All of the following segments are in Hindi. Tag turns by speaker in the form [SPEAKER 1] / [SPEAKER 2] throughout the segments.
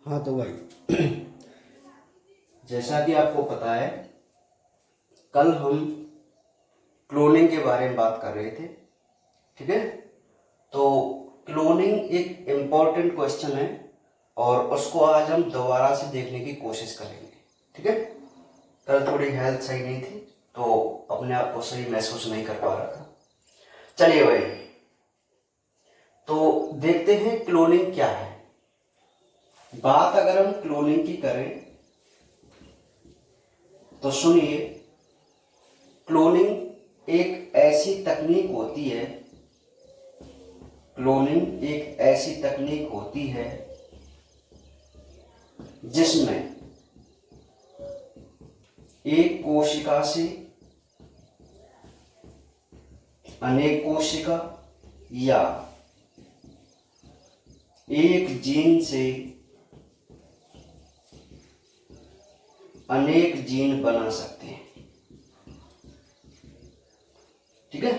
[SPEAKER 1] हाँ तो भाई जैसा कि आपको पता है, कल हम क्लोनिंग के बारे में बात कर रहे थे। ठीक है, तो क्लोनिंग एक इम्पॉर्टेंट क्वेश्चन है और उसको आज हम दोबारा से देखने की कोशिश करेंगे। ठीक है, कल थोड़ी हेल्थ सही नहीं थी तो अपने आप को सही महसूस नहीं कर पा रहा था। चलिए भाई, तो देखते हैं क्लोनिंग क्या है। बात अगर हम क्लोनिंग की करें तो सुनिए, क्लोनिंग एक ऐसी तकनीक होती है, क्लोनिंग एक ऐसी तकनीक होती है जिसमें एक कोशिका से अनेक कोशिका या एक जीन से अनेक जीन बना सकते हैं। ठीक है,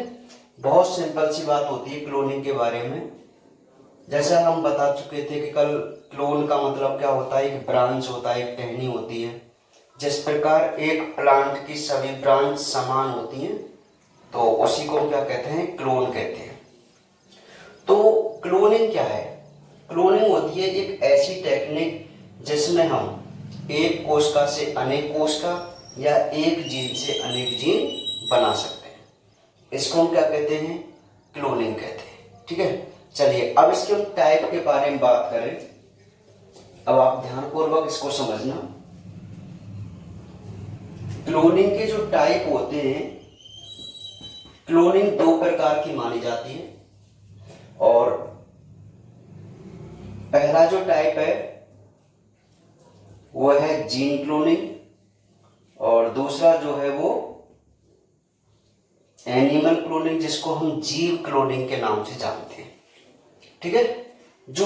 [SPEAKER 1] बहुत सिंपल सी बात होती है क्लोनिंग के बारे में। जैसा हम बता चुके थे कि कल, क्लोन का मतलब क्या होता है, एक ब्रांच होता है, एक टहनी होती है। जिस प्रकार एक प्लांट की सभी ब्रांच समान होती हैं तो उसी को क्या कहते हैं, क्लोन कहते हैं। तो क्लोनिंग क्या है? क्लोनिंग होती है एक ऐसी टेक्निक जिसमें हम एक कोशिका से अनेक कोशिका या एक जीन से अनेक जीन बना सकते हैं। इसको हम क्या कहते हैं, क्लोनिंग कहते हैं। ठीक है, चलिए अब इसके हम टाइप के बारे में बात करें। अब आप ध्यानपूर्वक इसको समझना। क्लोनिंग के जो टाइप होते हैं, क्लोनिंग दो प्रकार की मानी जाती है। और पहला जो टाइप है वो है जीन क्लोनिंग और दूसरा जो है वो एनिमल क्लोनिंग, जिसको हम जीव क्लोनिंग के नाम से जानते हैं। ठीक है, जो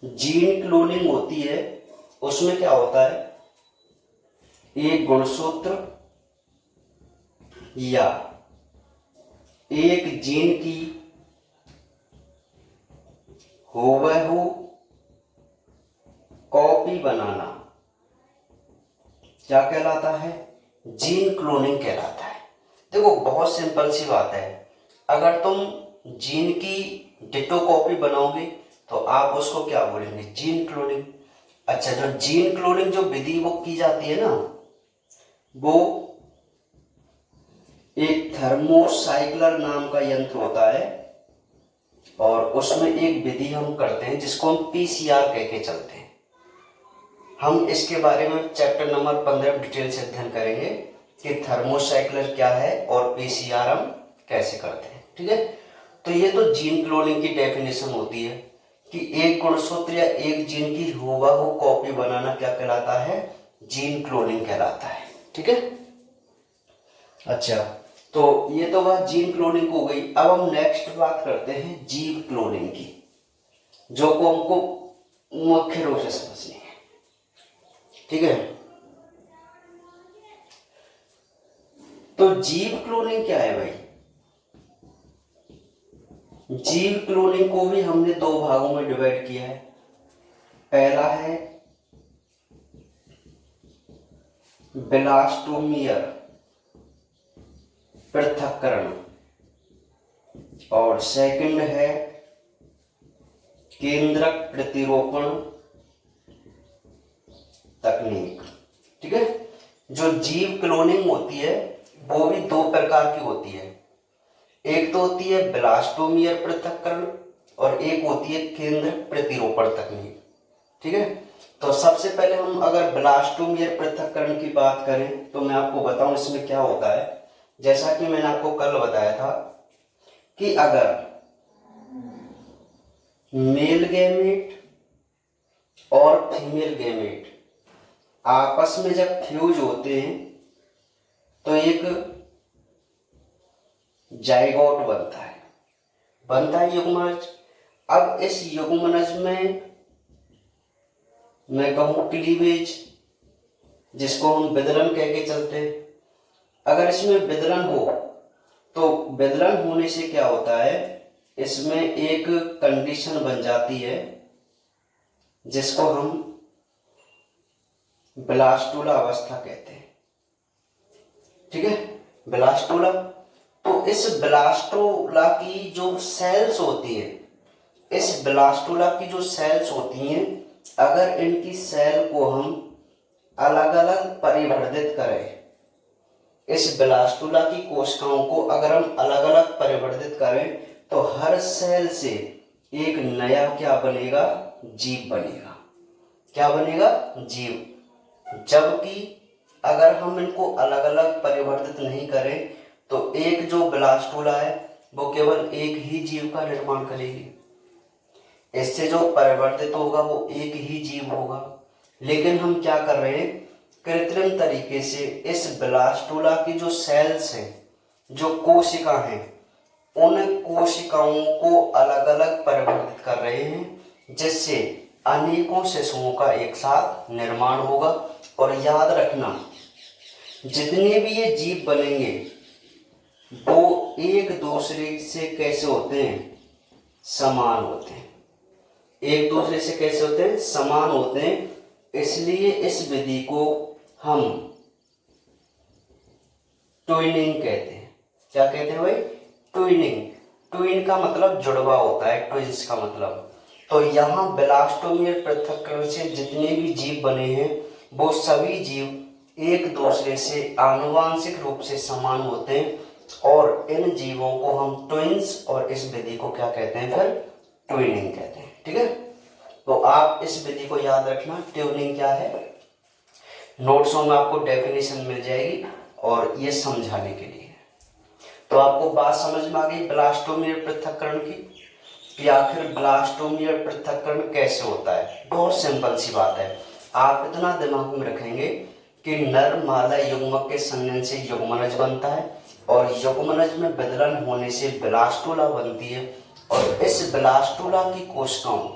[SPEAKER 1] जीन क्लोनिंग होती है उसमें क्या होता है, एक गुणसूत्र या एक जीन की हूबहू कॉपी बनाना क्या कहलाता है, जीन क्लोनिंग कहलाता है। देखो बहुत सिंपल सी बात है, अगर तुम जीन की डिटो कॉपी बनाओगे तो आप उसको क्या बोलेंगे, जीन क्लोनिंग। अच्छा, जो जीन क्लोनिंग जो विधि वो की जाती है ना, वो एक थर्मोसाइक्लर नाम का यंत्र होता है और उसमें एक विधि हम करते हैं जिसको हम पीसीआर कह के चलते हैं। हम इसके बारे में चैप्टर नंबर 15 में डिटेल से अध्ययन करेंगे कि थर्मोसाइक्लर क्या है और पीसीआर हम कैसे करते हैं। ठीक है, तो ये तो जीन क्लोनिंग की डेफिनेशन होती है कि एक गुणसूत्र या एक जीन की हूबहू कॉपी बनाना क्या कहलाता है, जीन क्लोनिंग कहलाता है। ठीक है, अच्छा, तो ये तो बात जीन क्लोनिंग हो गई। अब हम नेक्स्ट बात करते हैं जीव क्लोनिंग की, जो को हमको मुख्य रूप से समझनी है। ठीक है, तो जीव क्लोनिंग क्या है भाई? जीव क्लोनिंग को भी हमने दो भागों में डिवाइड किया है। पहला है ब्लास्टोमियर पृथक्करण और सेकंड है केंद्रक प्रतिरोपण तकनीक। ठीक है, जो जीव क्लोनिंग होती है वो भी दो प्रकार की होती है। एक तो होती है ब्लास्टोमियर पृथक्करण और एक होती है केंद्र प्रतिरोपण तकनीक। ठीक है, तो सबसे पहले हम अगर ब्लास्टोमियर पृथक्करण की बात करें तो मैं आपको बताऊं इसमें क्या होता है। जैसा कि मैंने आपको कल बताया था कि अगर मेल गैमेट और फीमेल गैमेट आपस में जब फ्यूज होते हैं तो एक जाइगोट बनता है युग्मनज। अब इस युग्मनज में मैं कहूं क्लीवेज, जिसको हम विदलन कह के चलते हैं। अगर इसमें विदलन हो तो विदलन होने से क्या होता है, इसमें एक कंडीशन बन जाती है जिसको हम ब्लास्टुला अवस्था कहते हैं। ठीक है, ब्लास्टुला। तो इस ब्लास्टुला की जो सेल्स होती है, इस ब्लास्टुला की जो सेल्स होती हैं, अगर इनकी सेल को हम अलग अलग परिवर्तित करें, इस ब्लास्टुला की कोशिकाओं को अगर हम अलग अलग परिवर्तित करें, तो हर सेल से एक नया क्या बनेगा, जीव बनेगा। क्या बनेगा, जीव। जबकि अगर हम इनको अलग अलग परिवर्तित नहीं करें, तो एक जो ब्लास्टुला है वो केवल एक ही जीव का निर्माण करेगी। इससे जो परिवर्तित होगा वो एक ही जीव होगा। लेकिन हम क्या कर रहे हैं, कृत्रिम तरीके से इस ब्लास्टुला की जो सेल्स हैं, जो कोशिका हैं, उन कोशिकाओं को अलग अलग परिवर्तित कर रहे हैं, जिससे अनेकों शिशुओं का एक साथ निर्माण होगा। और याद रखना, जितने भी ये जीव बनेंगे वो एक दूसरे से कैसे होते हैं, समान होते हैं। एक दूसरे से कैसे होते हैं, समान होते हैं। इसलिए इस विधि को हम ट्विनिंग कहते हैं। क्या कहते हैं भाई, ट्विनिंग। ट्विन का मतलब जुड़वा होता है, ट्विंस का मतलब। तो यहाँ ब्लास्टोमियर पृथक्करण से जितने भी जीव बने हैं, वो सभी जीव एक दूसरे से आनुवांशिक रूप से समान होते हैं, और इन जीवों को हम ट्विंस, और इस विधि को क्या कहते हैं, फिर ट्विनिंग कहते हैं। ठीक है, तो आप इस विधि को याद रखना, ट्यूनिंग क्या है। नोट्सों में आपको डेफिनेशन मिल जाएगी और ये समझाने के लिए। तो आपको बात समझ में आ गई ब्लास्टोमियर पृथक्करण की, कि आखिर ब्लास्टोमियर पृथक्करण कैसे होता है। बहुत सिंपल सी बात है। आप इतना दिमाग में रखेंगे कि नर मादा युग्मक के संघनन से युग्मनज बनता है, और युग्मनज में विदलन होने से ब्लास्टुला बनती है। और इस ब्लास्टुला की कोशिकाओं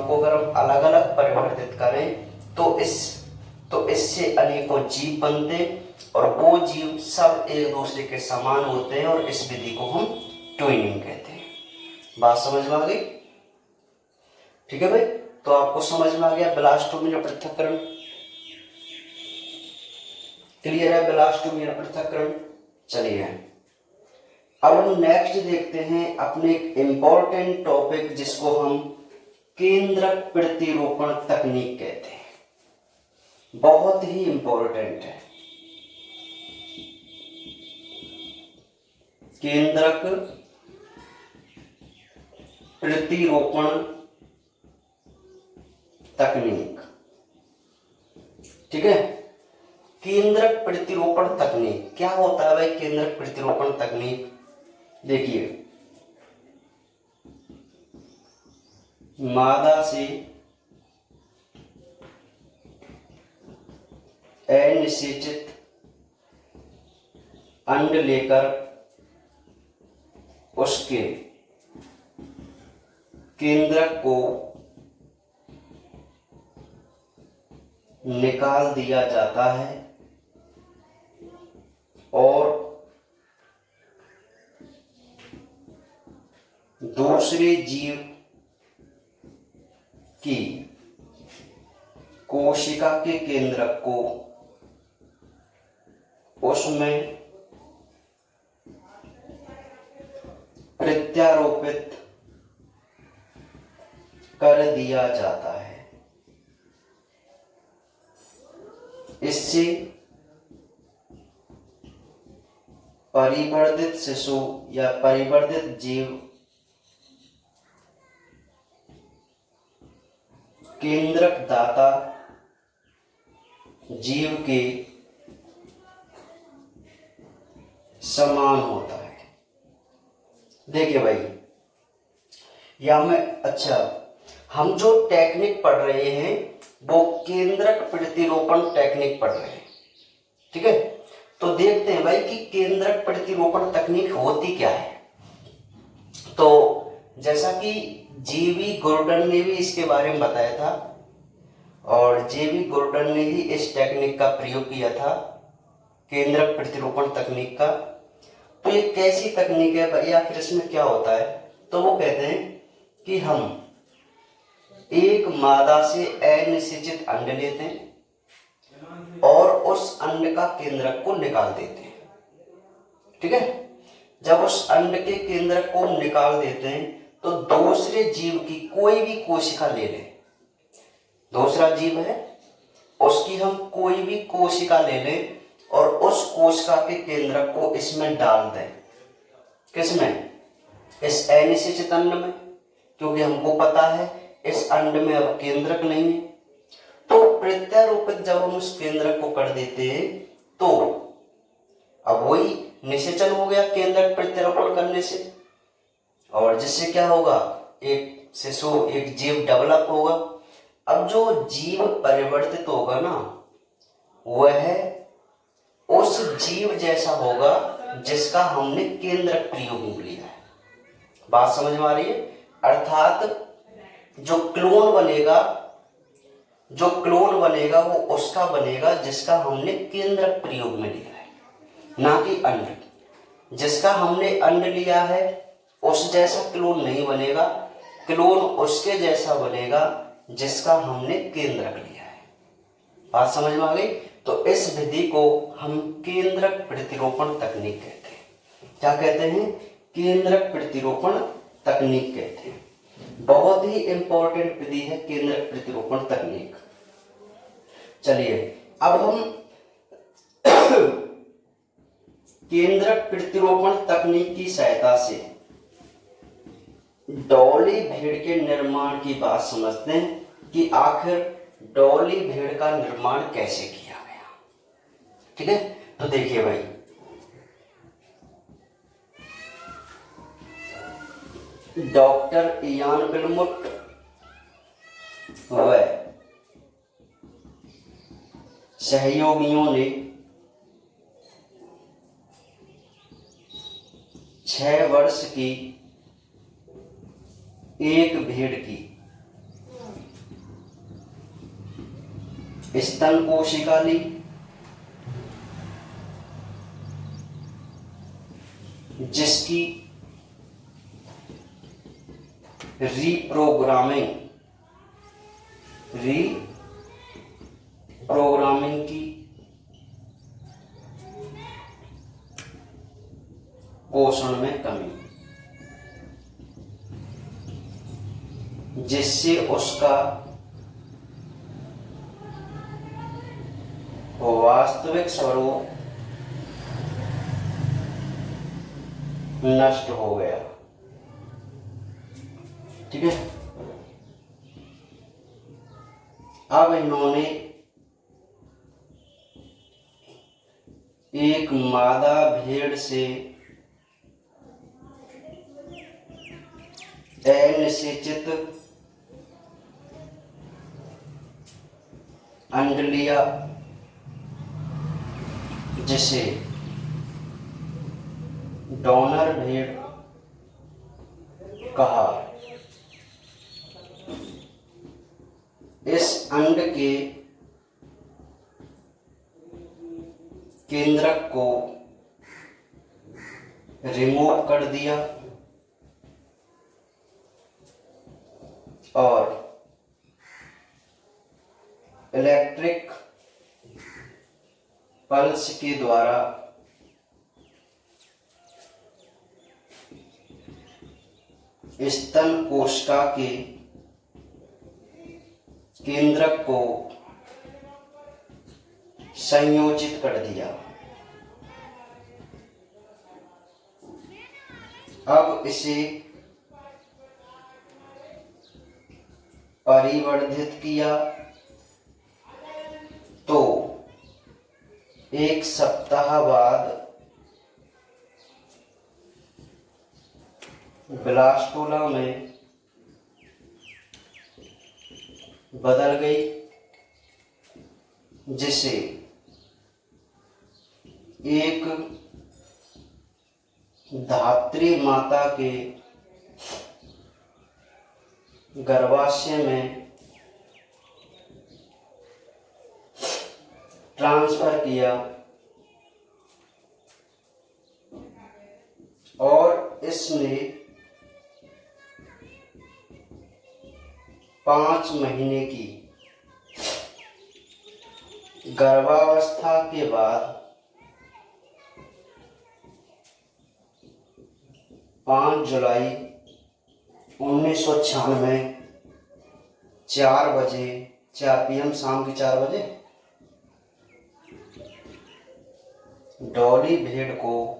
[SPEAKER 1] को अगर हम अलग अलग परिवर्तित करें, तो इससे अनेकों जीव बनते, और वो जीव सब एक दूसरे के समान होते हैं, और इस विधि को हम ट्विनिंग कहते हैं। बात समझ में आ गई। ठीक है भाई, तो आपको समझ में आ गया ब्लास्टोमियर पृथक्करण। क्लियर है ब्लास्टोमियर पृथक्करण। चलिए अब हम नेक्स्ट देखते हैं अपने एक इंपॉर्टेंट टॉपिक, जिसको हम केंद्रक प्रतिरूपण तकनीक कहते हैं। बहुत ही इंपॉर्टेंट है केंद्रक प्रतिरूपण तकनीक। ठीक है, केंद्रक प्रतिरूपण तकनीक क्या होता है भाई। केंद्रक प्रतिरूपण तकनीक देखिए, मादा से अनिषेचित अंड लेकर उसके केंद्रक को निकाल दिया जाता है, और दूसरे जीव की कोशिका के केंद्रक को उसमें प्रत्यारोपित कर दिया जाता है। इससे परिवर्तित शिशु या परिवर्तित जीव केंद्रक दाता जीव के समान होता है। देखिए भाई, या मैं हम जो टेक्निक पढ़ रहे हैं वो केंद्रक प्रतिरूपण टेक्निक पढ़ रहे हैं। ठीक है, तो देखते हैं भाई कि केंद्रक प्रतिरूपण तकनीक होती क्या है। तो जैसा कि जीवी गुर्डन ने भी इसके बारे में बताया था, और जीवी गुर्डन ने ही इस टेक्निक का प्रयोग किया था, केंद्रक प्रतिरूपण तकनीक का। तो ये कैसी तकनीक है भाई, आखिर इसमें क्या होता है? तो वो कहते हैं कि हम एक मादा से अनिषेचित अंड लेते हैं और उस अंड का केंद्रक को निकाल देते हैं। ठीक है, जब उस अंड के केंद्रक को निकाल देते हैं तो दूसरे जीव की कोई भी कोशिका ले लें, दूसरा जीव है उसकी हम कोई भी कोशिका ले लें और उस कोशिका के केंद्रक को इसमें डाल दें। किसमें? इस अनिषेचित अंड में, क्योंकि हमको पता है इस अंड में अब केंद्रक नहीं है। तो प्रत्यारोपित जब हम उस केंद्रक को कर देते हैं तो अब वही निषेचन हो गया केंद्रक प्रत्यारोपण करने से, और जिससे क्या होगा, एक शिशु एक जीव डेवलप होगा। अब जो जीव परिवर्तित होगा ना, वह उस जीव जैसा होगा जिसका हमने केंद्रक प्रयोग में लिया है। बात समझ में आ रही है? अर्थात जो क्लोन बनेगा वो उसका बनेगा जिसका हमने केंद्रक प्रयोग में लिया है, ना कि अंड। जिसका हमने अंड लिया है उस जैसा क्लोन नहीं बनेगा, क्लोन उसके जैसा बनेगा जिसका हमने केंद्रक लिया है। बात समझ में आ गई? तो इस विधि को हम केंद्रक प्रतिरूपण तकनीक कहते हैं। क्या कहते हैं? केंद्रक प्रतिरूपण तकनीक कहते हैं। बहुत ही इंपॉर्टेंट विधि है केंद्रक प्रतिरूपण तकनीक। चलिए अब हम केंद्रक प्रतिरूपण तकनीक की सहायता से डॉली भेड़ के निर्माण की बात समझते हैं कि आखिर डॉली भेड़ का निर्माण कैसे किया गया। ठीक है, तो देखिए भाई, डॉक्टर इयान विल्मुट व सहयोगियों ने 6 वर्ष की एक भेड़ की स्तन कोशिका ली, जिसकी रीप्रोग्रामिंग की पोषण में कमी, जिससे उसका वास्तविक स्वरूप नष्ट हो गया। ठीक है, अब इन्होंने एक मादा भेड़ से अनिषेचित अंड लिया, जिसे डोनर भेड़ कहा। इस अंड के केंद्रक को रिमूव कर दिया और इलेक्ट्रिक पल्स के द्वारा स्तन कोशिका के केंद्रक को संयोजित कर दिया। अब इसे परिवर्धित किया तो 1 सप्ताह बाद ब्लास्टोला में बदल गई, जिसे एक धात्री माता के गर्भाशय में ट्रांसफर किया इसने 5 महीने की गर्भावस्था के बाद 5 जुलाई 1996 4 बजे 4 PM शाम के 4 बजे डॉली भेड़ को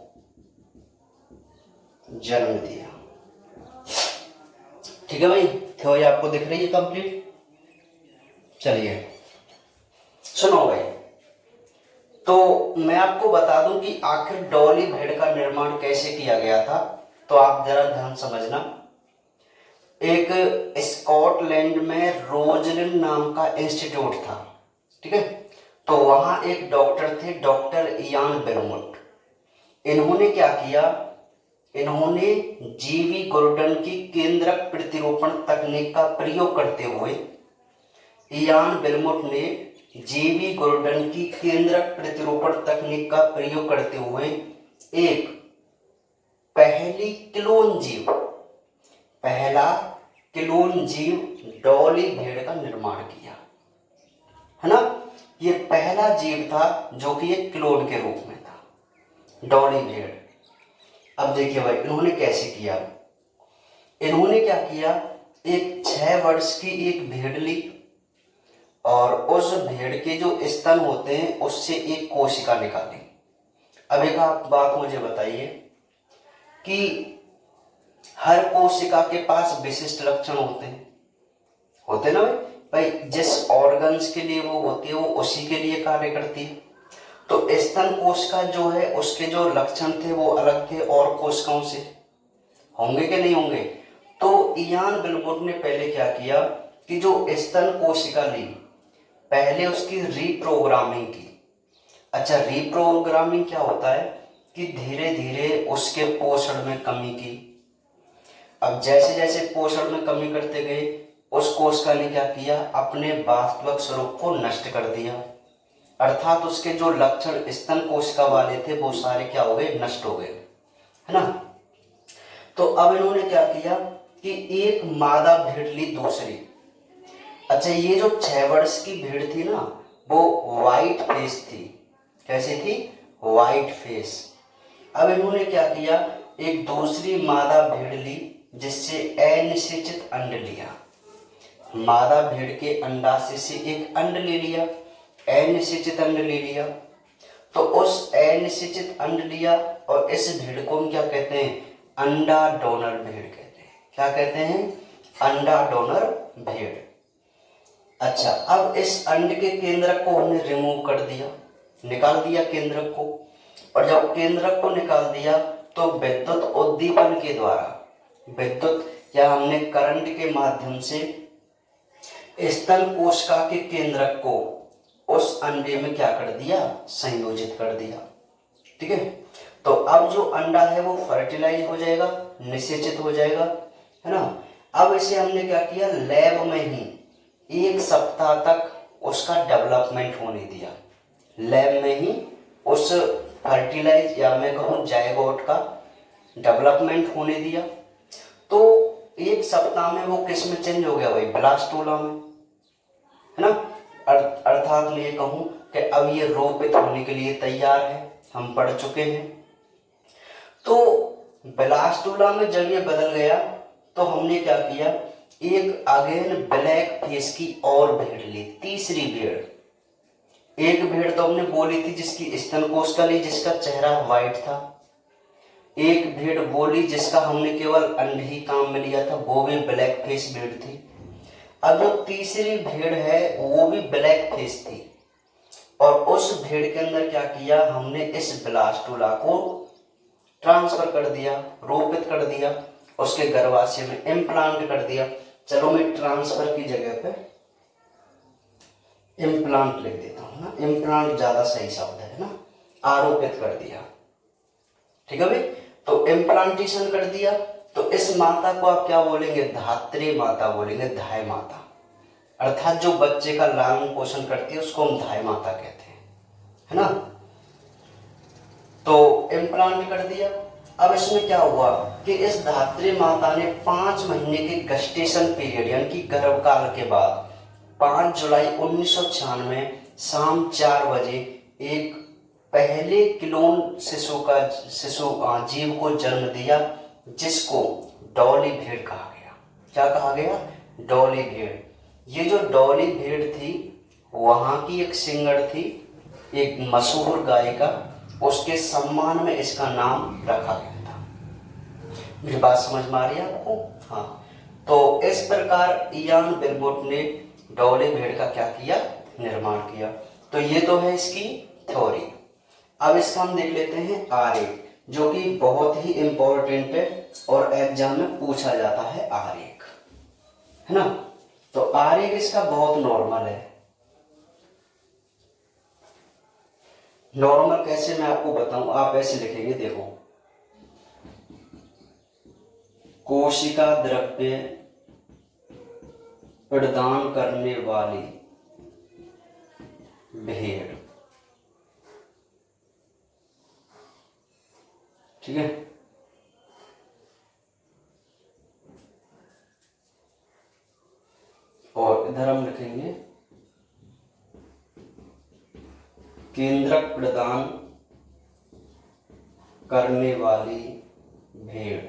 [SPEAKER 1] जन्म दिया। ठीक है भाई, थ्योरी आपको दिख रही है कंप्लीट। चलिए सुनो भाई, तो मैं आपको बता दूं कि आखिर डॉली भेड़ का निर्माण कैसे किया गया था। तो आप जरा ध्यान समझना। एक स्कॉटलैंड में रोजलिन नाम का इंस्टीट्यूट था, ठीक है। तो वहां एक डॉक्टर थे, डॉक्टर इयान बेलमोंट। इन्होंने क्या किया, इन्होंने जीवी गोर्डन की केंद्रक प्रतिरूपण तकनीक का प्रयोग करते हुए, इयान बेलमोंट ने जीवी गोर्डन की केंद्रक प्रतिरूपण तकनीक का प्रयोग करते हुए एक पहला क्लोन जीव डॉली भेड़ का निर्माण किया, है ना। ये पहला जीव था जो कि एक क्लोन के रूप में था, डॉली भेड़। अब देखिए भाई, इन्होंने कैसे किया। इन्होंने क्या किया, एक 6 वर्ष की एक भेड़ ली और उस भेड़ के जो स्तन होते हैं उससे एक कोशिका निकाली। अब एक आप बात मुझे बताइए कि हर कोशिका के पास विशिष्ट लक्षण होते ना भाई। जिस ऑर्गन्स के लिए वो होती है वो उसी के लिए कार्य करती है। तो स्तन कोशिका जो है उसके जो लक्षण थे वो अलग थे और कोशिकाओं से, होंगे कि नहीं होंगे। तो इयान बेलमोंट ने पहले क्या किया कि जो स्तन कोशिका ली, पहले उसकी रीप्रोग्रामिंग की। अच्छा, रीप्रोग्रामिंग क्या होता है कि धीरे धीरे उसके पोषण में कमी की। अब जैसे जैसे पोषण में कमी करते गए, उस कोशिका ने क्या किया, अपने वास्तविक स्वरूप को नष्ट कर दिया। अर्थात उसके जो लक्षण स्तन कोशिका वाले थे वो सारे क्या हो गए, नष्ट हो गए, है ना। तो अब इन्होंने क्या किया कि एक मादा भेड़ ली दूसरी। अच्छा, ये जो 6 वर्ष की भेड़ थी ना, वो व्हाइट फेस थी। कैसी थी, व्हाइट फेस। अब इन्होंने क्या किया, एक दूसरी मादा भेड़ ली जिससे अनिषेचित अंड लिया। मादा भेड़ के अंडाशय से एक अंड ले लिया, अनिषेचित अंड ले लिया। तो उस अनिषेचित अंड लिया और इस भेड़ को हम क्या कहते हैं, अंडा डोनर भेड़ कहते हैं। क्या कहते हैं, अंडा डोनर भेड़। अच्छा, अब इस अंड के केंद्रक को हमने रिमूव कर दिया, निकाल दिया केंद्रक को। और जब केंद्रक को निकाल दिया तो विद्युत उद्दीपन के द्वारा, विद्युत या हमने करंट के माध्यम से स्तन कोशिका के केंद्रक को उस अंडे में क्या कर दिया, संयोजित कर दिया। ठीक है। तो अब जो अंडा है वो फर्टिलाइज हो जाएगा, निषेचित हो जाएगा, है ना। अब इसे हमने क्या किया, लैब में ही 1 सप्ताह तक उसका डेवलपमेंट होने दिया। लैब में ही उस फर्टिलाइज या मैं कहूँ जायगोट का डेवलपमेंट होने दिया। तो 1 सप्ताह में वो किस में चेंज हो गया भाई, ब्लास्टोला में, है ना। अर्थात मैं ये कहूँ कि अब ये रोपित होने के लिए तैयार है, हम पढ़ चुके हैं। तो ब्लास्टोला में जब ये बदल गया तो हमने क्या किया, एक अगेन ब्लैक फेस की और भेड़ ली, तीसरी भेड़। एक भेड़ तो हमने बोली थी जिसकी स्तन कोशिका ली, जिसका चेहरा व्हाइट था। एक भेड़ बोली जिसका हमने केवल अंड ही काम में लिया था, वो भी ब्लैक फेस भेड़ थी। अब जो तीसरी भेड़ है वो भी ब्लैक फेस थी और उस भेड़ के अंदर क्या किया हमने, इस ब्लास्टोला को ट्रांसफर कर दिया, रोपित कर दिया, उसके गर्भाशय में इम्प्लांट कर दिया। चलो मैं ट्रांसफर की जगह पे इम्प्लांट लिख देता हूँ ना, इम्प्लांट ज्यादा सही शब्द है ना, आरोपित कर दिया। ठीक है भाई। तो इम्प्लांटेशन कर दिया। तो इस माता को आप क्या बोलेंगे, धात्री माता बोलेंगे, धाय माता। अर्थात जो बच्चे का लालन पोषण करती है उसको हम धाय माता कहते हैं, है ना। तो इम्प्लांट कर दिया। अब इसमें क्या हुआ कि इस धात्री माता ने 5 महीने के गेस्टेशन पीरियड यानी कि गर्भकाल के बाद 5 जुलाई 1996 शाम 4 बजे एक पहले क्लोन शिशु जीव को जन्म दिया, जिसको डॉली भेड़ कहा गया। क्या कहा गया? डॉली भेड़। ये जो डॉली भेड़ थी वहां की एक सिंगर थी, एक मशहूर गायिका, उसके सम्मान में इसका नाम रखा गया था। मेरी बात समझ में आ रही है आपको? हाँ। तो इस प्रकार इयान बिलबोट ने डॉली भेड़ का क्या किया? निर्माण किया। तो ये तो है इसकी थ्योरी। अब इसका हम देख लेते हैं आरेख, जो कि बहुत ही इंपॉर्टेंट है और एग्जाम में पूछा जाता है आरेख, है ना। तो आरेख इसका बहुत नॉर्मल है। नॉर्मल कैसे मैं आपको बताऊं, आप ऐसे लिखेंगे, देखो, कोशिका द्रव्य प्रदान करने वाली भेड़, ठीक है। और इधर हम लिखेंगे केंद्रक प्रदान करने वाली भेड़।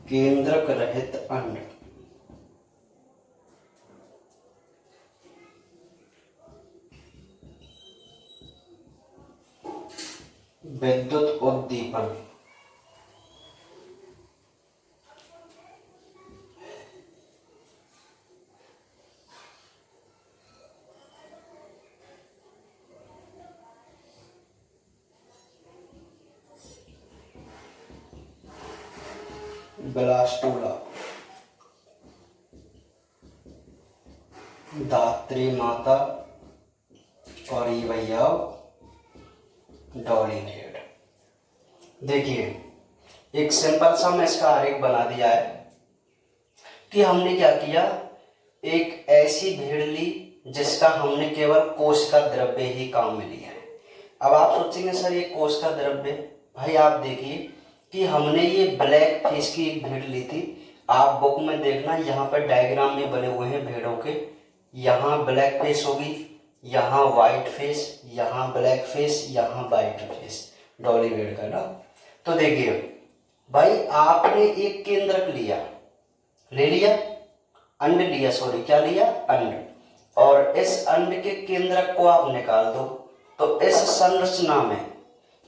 [SPEAKER 1] केंद्रक रहित अंड, विद्युत उद्दीपन, ब्लास्टूला, धात्री माता, और ये भैया डॉली भेड़। देखिए एक सिंपल सा मैं इसका आरेख बना दिया है कि हमने क्या किया, एक ऐसी भेड़ ली जिसका हमने केवल कोशिका द्रव्य ही काम में लिया है। अब आप सोचेंगे सर ये कोशिका द्रव्य, भाई आप देखिए कि हमने ये ब्लैक फिश की एक भेड़ ली थी। आप बुक में देखना, यहाँ पर डायग्राम में बने हुए हैं भेड़ों के। यहाँ ब्लैक फिश होगी, यहाँ व्हाइट फिश, यहाँ ब्लैक फिश, यहाँ व्हाइट फिश, डॉली भेड़ का ना। तो देखिए भाई आपने एक केंद्रक लिया, ले लिया, अंड लिया, सॉरी क्या लिया? अंड। और इस अंड के केंद्रक को आप निकाल दो। तो इस संरचना में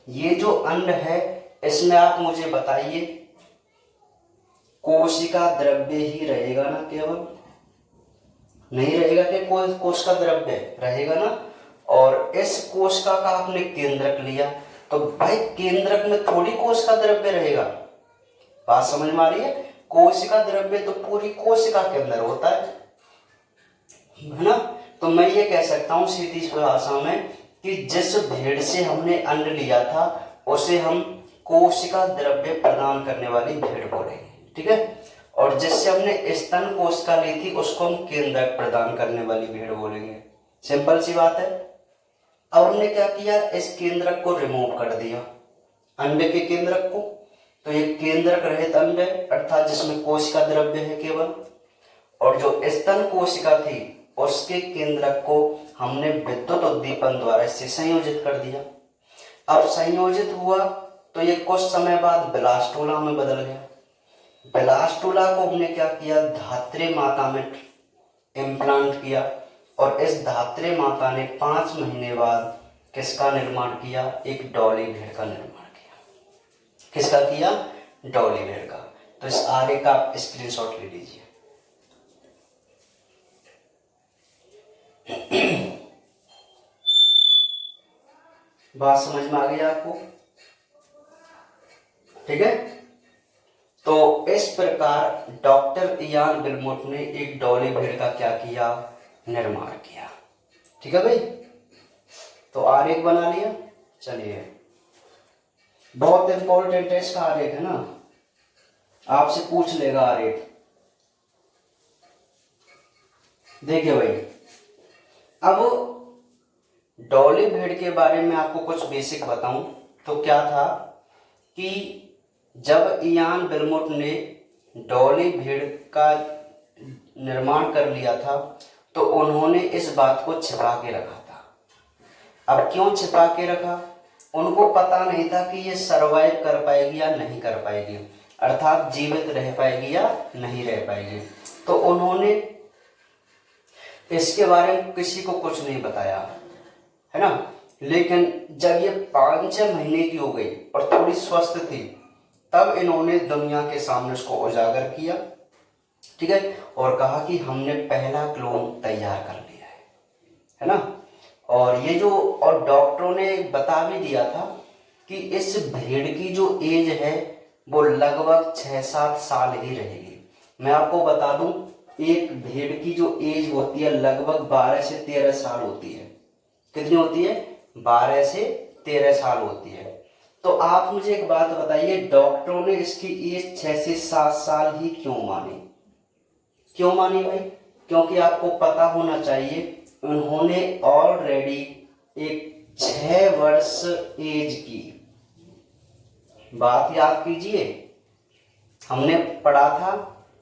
[SPEAKER 1] ये जो अंड है इसमें आप मुझे बताइए कोशिका द्रव्य ही रहेगा ना? केवल नहीं रहेगा कि कोई कोशिका द्रव्य रहेगा ना। और इस कोशिका का आपने केंद्रक लिया, तो भाई केंद्रक में थोड़ी कोशिका द्रव्य रहेगा। बात समझ में आ रही है? कोशिका द्रव्य तो पूरी कोशिका के अंदर होता है ना। तो मैं ये कह सकता हूं सीधी भाषा में कि जिस भेड़ से हमने अंड लिया था उसे हम कोशिका द्रव्य प्रदान करने वाली भेड़ बोलेंगे, ठीक है। और जिससे हमने स्तन कोशिका ली थी उसको हम केंद्रक प्रदान करने वाली भेड़ बोलेंगे। सिंपल सी बात है। अब हमने क्या किया, इस केंद्रक को रिमूव कर दिया, अंड के केंद्रक को। तो ये केंद्रक रहित अंड है, अर्थात जिसमें कोशिका द्रव्य है केवल। और जो स्तन कोशिका थी उसके केंद्रक को हमने विद्युत उद्दीपन द्वारा इससे संयोजित कर दिया। अब संयोजित हुआ तो ये कुछ समय बाद ब्लास्टूला में बदल गया। ब्लास्टूला को हमने क्या किया, धात्री माता में इम्प्लांट किया। और इस धात्री माता ने 5 महीने बाद किसका निर्माण किया? एक डॉली भेड़ का निर्माण किया। किसका किया? डॉली भेड़ का। तो इस आरेख का आप स्क्रीनशॉट ले लीजिए। बात समझ में आ गई आपको? ठीक है। तो इस प्रकार डॉक्टर इयान बिलमोट ने एक डॉली भेड़ का क्या किया? निर्माण किया। ठीक है भाई। तो आरेख बना लिया। चलिए बहुत इंपॉर्टेंट है इसका आरेख, है ना। आपसे पूछ लेगा रेट। देखिए भाई, अब डॉली भेड़ के बारे में आपको कुछ बेसिक बताऊं तो क्या था कि जब इयान बिलमुट ने डॉली भेड़ का निर्माण कर लिया था तो उन्होंने इस बात को छिपा के रखा था। अब क्यों छिपा के रखा? उनको पता नहीं था कि ये सरवाइव कर पाएगी या नहीं कर पाएगी, अर्थात जीवित रह पाएगी या नहीं रह पाएगी। तो उन्होंने इसके बारे में किसी को कुछ नहीं बताया, है ना। लेकिन जब ये 5-6 महीने की हो गई और थोड़ी स्वस्थ थी, तब इन्होंने दुनिया के सामने उसको उजागर किया, ठीक है, और कहा कि हमने पहला क्लोन तैयार कर लिया है ना। और ये जो, और डॉक्टरों ने बता भी दिया था कि इस भेड़ की जो एज है वो लगभग 6-7 साल ही रहेगी। मैं आपको बता दूं, एक भेड़ की जो एज होती है लगभग 12 से 13 साल होती है। कितनी होती है? 12 से 13 साल होती है। तो आप मुझे एक बात बताइए, डॉक्टरों ने इसकी एज 6 से 7 साल ही क्यों मानी? क्यों मानी भाई? क्योंकि आपको पता होना चाहिए, उन्होंने ऑलरेडी एक 6 वर्ष एज की बात याद कीजिए। हमने पढ़ा था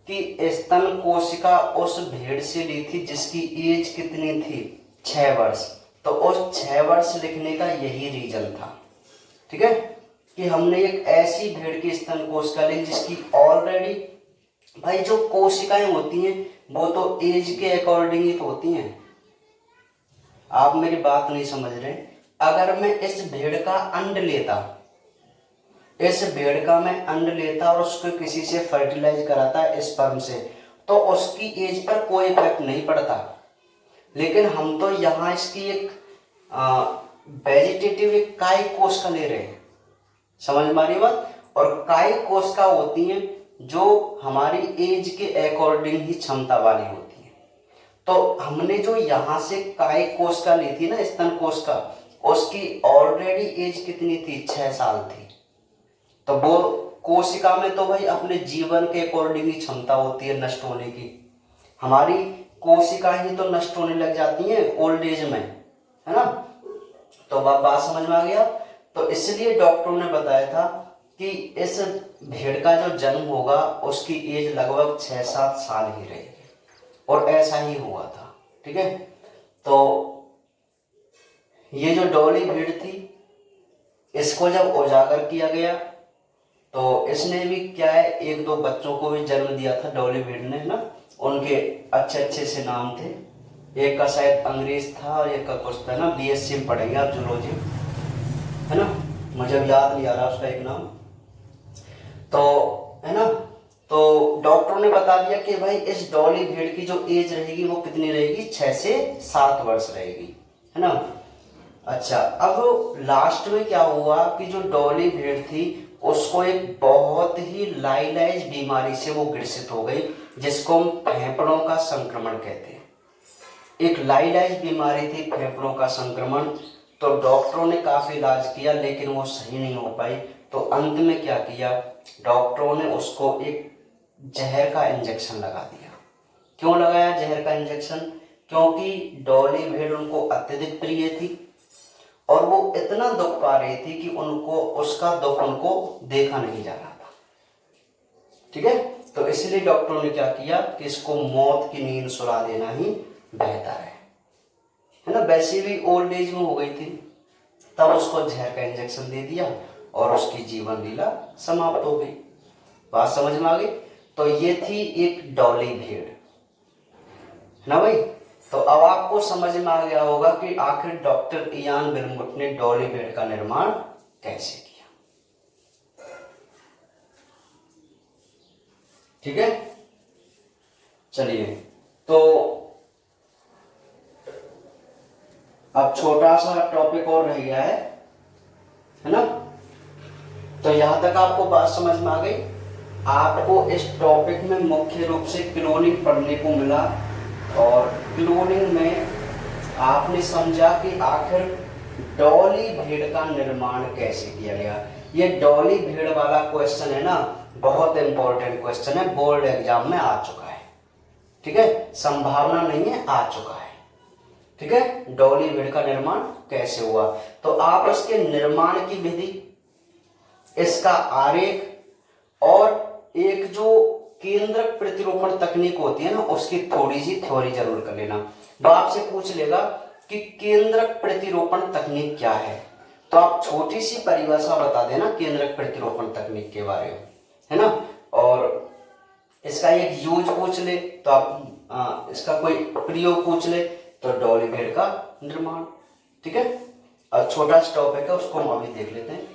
[SPEAKER 1] कि स्तन कोशिका उस भेड़ से ली थी जिसकी एज कितनी थी? 6 वर्ष। तो उस 6 वर्ष लिखने का यही रीजन था, ठीक है, कि हमने एक ऐसी भेड़ की स्तन कोशिका ली जिसकी ऑलरेडी, भाई जो कोशिकाएं होती हैं वो तो एज के अकॉर्डिंग ही तो होती हैं। आप मेरी बात नहीं समझ रहे। अगर मैं इस भेड़ का अंड लेता, इस भेड़ का मैं अंड लेता और उसको किसी से फर्टिलाइज कराता स्पर्म से, तो उसकी एज पर कोई इफेक्ट नहीं पड़ता। लेकिन हम तो यहाँ इसकी एक वेजिटेटिव एक कायिक कोशिका ले रहे हैं, समझ में आ रही बात। और कायिक कोशिका होती हैं जो हमारी एज के अकॉर्डिंग ही क्षमता वाली होती है। तो हमने जो यहाँ से कायिक कोशिका ली थी ना, स्तन कोशिका, उसकी ऑलरेडी एज कितनी थी? 6 साल थी। तो वो कोशिका में तो भाई अपने जीवन के अकॉर्डिंग ही क्षमता होती है नष्ट होने की। हमारी कोशिका ही तो नष्ट होने लग जाती हैं ओल्ड एज में, है ना। तो बात समझ में आ गया। तो इसलिए डॉक्टरों ने बताया था कि इस भेड़ का जो जन्म होगा उसकी एज लगभग 6-7 साल ही रहेगी, और ऐसा ही हुआ था, ठीक है। तो ये जो डॉली भेड़ थी, इसको जब उजागर किया गया तो इसने भी क्या है, 1-2 बच्चों को भी जन्म दिया था डॉली भेड़ ने ना। उनके अच्छे अच्छे से नाम थे, एक का शायद अंग्रेज था और एक का कुछ था ना, बीएससी में पढ़ेंगे आप जूलॉजी, है ना, मुझे याद नहीं आ रहा उसका एक नाम, तो है ना। तो डॉक्टरों ने बता दिया कि भाई इस डॉली भेड़ की जो एज रहेगी वो कितनी रहेगी? 6 से 7 वर्ष रहेगी, है ना। अच्छा, अब लास्ट में क्या हुआ कि जो डॉली भेड़ थी उसको एक बहुत ही लाइलाइज बीमारी से वो ग्रसित हो गई, जिसको हम फेफड़ों का संक्रमण कहते हैं। एक लाइलाइज बीमारी थी, फेफड़ों का संक्रमण। तो डॉक्टरों ने काफी इलाज किया लेकिन वो सही नहीं हो पाई। तो अंत में क्या किया, डॉक्टरों ने उसको एक जहर का इंजेक्शन लगा दिया। क्यों लगाया जहर का इंजेक्शन? क्योंकि डॉली भेड़ उनको अत्यधिक प्रिय थी और वो इतना दुख पा रही थी कि उनको उसका दुख उनको देखा नहीं जा रहा था, ठीक है। तो इसलिए डॉक्टरों ने क्या किया कि इसको मौत की नींद सुला देना ही बेहतर है ना। वैसे भी ओल्ड एज में हो गई थी, तब उसको जहर का इंजेक्शन दे दिया और उसकी जीवन लीला समाप्त हो गई। बात समझ में आ गई। तो ये थी एक डॉली भेड़, है ना भाई। तो अब आपको समझ में आ गया होगा कि आखिर डॉक्टर इयान बिलमुट ने डॉली भेड़ का निर्माण कैसे किया, ठीक है। चलिए, तो अब छोटा सा टॉपिक और रह गया है ना। तो यहां तक आपको बात समझ में आ गई। आपको इस टॉपिक में मुख्य रूप से क्लोनिंग पढ़ने को मिला, और क्लोनिंग में आपने समझा कि आखिर डॉली भेड़ का निर्माण कैसे किया गया। ये डॉली भेड़ वाला क्वेश्चन है ना, बहुत इंपॉर्टेंट क्वेश्चन है, बोर्ड एग्जाम में आ चुका है। ठीक है, संभावना नहीं है, आ चुका है। ठीक है, डॉली भेड़ का निर्माण कैसे हुआ, तो आप उसके निर्माण की विधि, इसका आरेख और एक जो केंद्रक प्रतिरूपण तकनीक होती है ना, उसकी थोड़ी सी थ्योरी जरूर कर लेना। वो आपसे पूछ लेगा कि केंद्रक प्रतिरूपण तकनीक क्या है, तो आप छोटी सी परिभाषा बता देना केंद्रक प्रतिरूपण तकनीक के बारे में, है ना। और इसका एक यूज पूछ ले तो आप इसका कोई प्रयोग पूछ ले तो डॉली भेड़ का निर्माण। ठीक है, और छोटा सा टॉपिक है, उसको हम अभी देख लेते हैं।